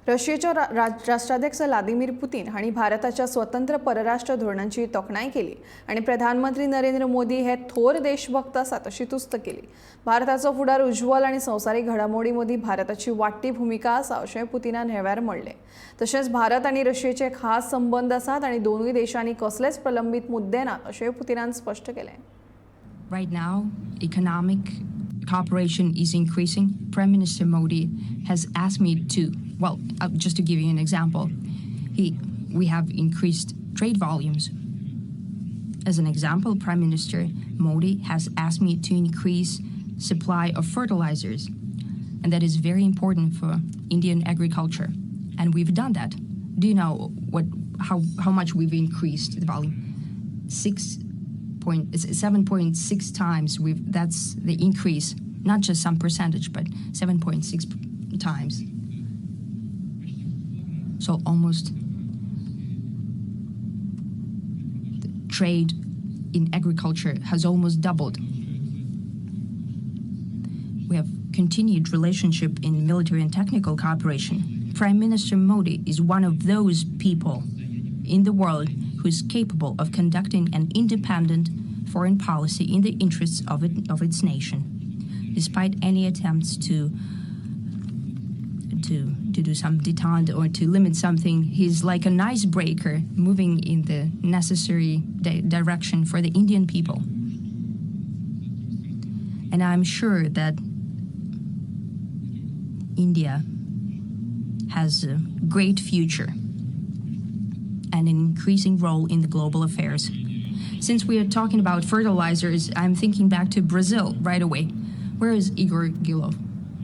रशियाच्या राष्ट्राध्यक्ष Vladimir Putin हांणी भारताच्या स्वतंत्र परराष्ट्र धोरणांची तोखणाय केली आणि प्रधानमंत्री नरेंद्र मोदी हे थोर देशभक्त आसात अशी तुस्त केली। भारताचो फुडार उज्ज्वल आणि संवसारीक घडामोडी मदीं भारताची वाडटी भूमिका आसा अशें पुतिनान ह्या वेळार म्हणलें। तशेंच भारत आणि रशियाचे खास संबंध आसात आणि दोनूय देशांनी कसलेच प्रलंबित मुद्दे नात अशें पुतिनान स्पष्ट केलें। Right now, economic cooperation is increasing. Prime Minister Modi has asked me to, just to give you an example, we have increased trade volumes. As an example, Prime Minister Modi has asked me to increase supply of fertilizers, and that is very important for Indian agriculture, and we've done that. Do you know how much we've increased the volume? 7.6 times. That's the increase, not just some percentage, but 7.6 times. So almost the trade in agriculture has almost doubled. We have continued relationship in military and technical cooperation. Prime Minister Modi is one of those people in the world who is capable of conducting an independent foreign policy in the interests of its nation, despite any attempts to do some detente or to limit something. He's like an icebreaker moving in the necessary direction for the Indian people. And I'm sure that India has a great future and an increasing role in the global affairs. Since we are talking about fertilizers, I'm thinking back to Brazil right away. Where is Igor Gilov?